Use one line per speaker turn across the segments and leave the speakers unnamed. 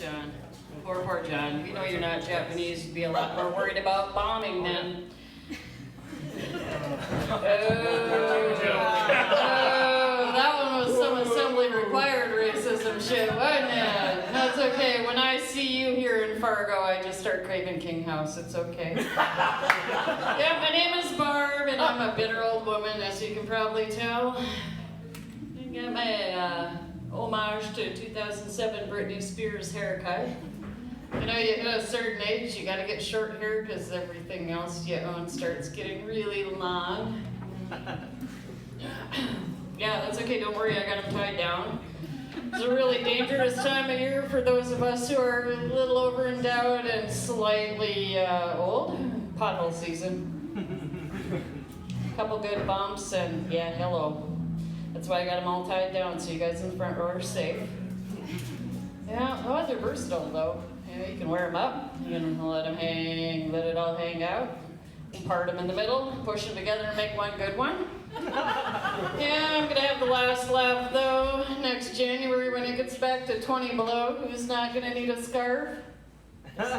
John. Poor John. You know you're not Japanese, you'd be a lot more worried about bombing then. Oh, that one was some assembly required racism shit, wasn't it? That's okay. When I see you here in Fargo, I just start craving King House. It's okay. Yeah, my name is Barb, and I'm a bitter old woman, as you can probably tell. I got my homage to 2007 Britney Spears haircut. You know, you hit a certain age, you gotta get short hair because everything else you own starts getting really long. Yeah, that's okay, don't worry, I got them tied down. It's a really dangerous time of year for those of us who are a little over-endowed and slightly old. Pothole season. Couple good bumps and yeah, hello. That's why I got them all tied down so you guys in the front row are safe. Yeah, well, they're versatile though. Yeah, you can wear them up, you can let them hang, let it all hang out. Part them in the middle, push them together and make one good one. Yeah, I'm gonna have the last laugh though. Next January when it gets back to 20 below, who's not gonna need a scarf? There's a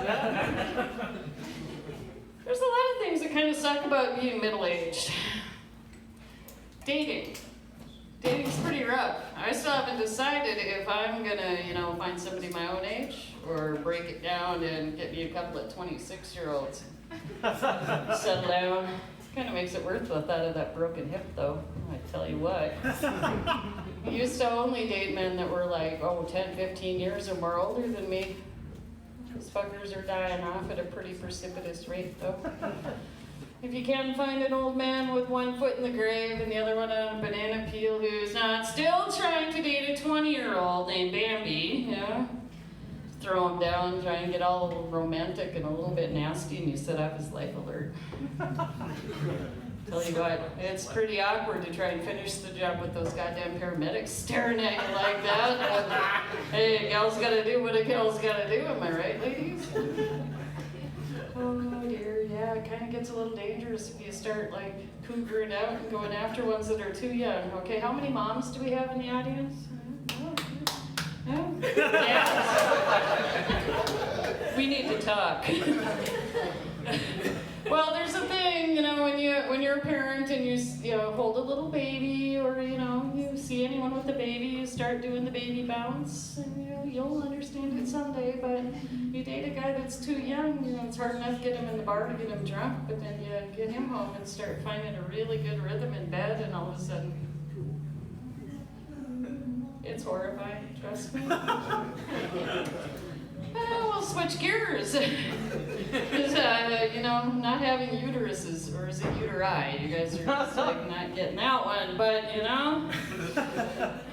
lot of things that kind of suck about being middle-aged. Dating. Dating's pretty rough. I still haven't decided if I'm gonna, find somebody my own age or break it down and get me a couple of 26-year-olds. Settle down. Kind of makes it worth the thought of that broken hip, though. I tell you what. I used to only date men that were like, 10, 15 years or more older than me. Those fuckers are dying off at a pretty precipitous rate, though. If you can find an old man with one foot in the grave and the other one on a banana peel who's not still trying to date a 20-year-old named Bambi, throw him down, try and get all romantic and a little bit nasty, and you set off his life alert. Tell you what, it's pretty awkward to try and finish the job with those goddamn paramedics staring at you like that. But, hey, a gal's gotta do what a gal's gotta do, am I right, ladies? Oh dear, yeah, it kind of gets a little dangerous if you start like cougering out and going after ones that are too young. Okay, how many moms do we have in the audience? No? Yes. We need to talk. Well, there's a thing, when you're a parent and you hold a little baby, or you see anyone with a baby, you start doing the baby bounce, and you'll understand it someday. But you date a guy that's too young, it's hard enough to get him in the bar to get him drunk, but then you get him home and start finding a really good rhythm in bed, and all of a sudden, it's horrifying, trust me. Well, we'll switch gears. Because, not having uteruses, or is it uteri? You guys are just not getting that one. But,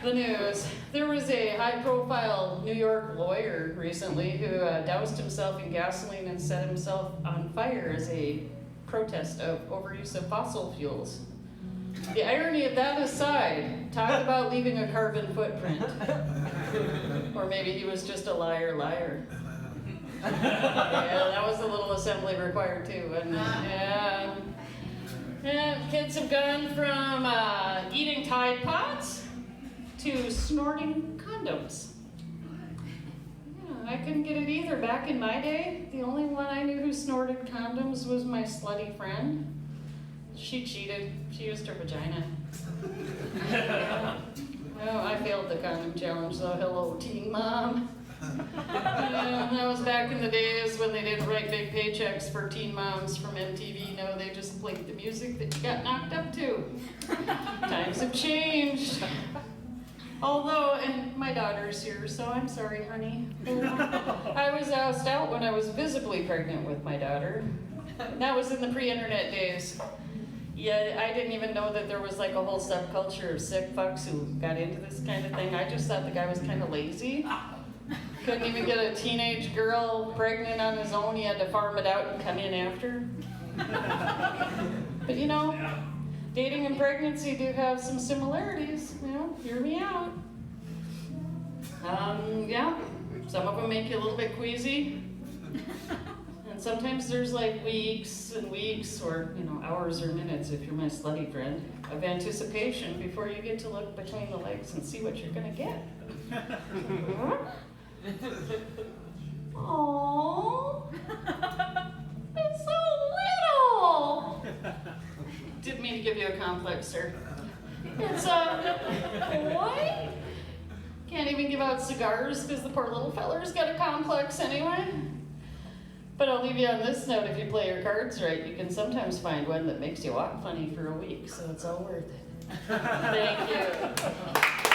the news. There was a high-profile New York lawyer recently who doused himself in gasoline and set himself on fire as a protest of overuse of fossil fuels. The irony of that aside, talk about leaving a carbon footprint. Or maybe he was just a liar. Yeah, that was a little assembly required too, wasn't it? Yeah, kids have gone from eating Tide Pods to snorting condoms. I couldn't get it either. Back in my day, the only one I knew who snorted condoms was my slutty friend. She cheated. She used her vagina. Well, I failed the condom challenge, so hello, teen mom. That was back in the days when they didn't write big paychecks for teen moms from MTV. No, they just played the music that you got knocked up to. Times have changed. Although, and my daughter's here, so I'm sorry, honey. I was asked out when I was visibly pregnant with my daughter. That was in the pre-internet days. Yeah, I didn't even know that there was like a whole subculture of sick fucks who got into this kind of thing. I just thought the guy was kind of lazy. Couldn't even get a teenage girl pregnant on his own. He had to farm it out and come in after. But dating and pregnancy do have some similarities. Hear me out. Some of them make you a little bit queasy. And sometimes there's like weeks and weeks, or hours or minutes if you're my slutty friend, of anticipation before you get to look between the legs and see what you're gonna get. Oh, it's so little. Didn't mean to give you a complex, sir. It's a boy. Can't even give out cigars because the poor little feller's got a complex anyway. But I'll leave you on this note: if you play your cards right, you can sometimes find one that makes you walk funny for a week, so it's all worth it. Thank you.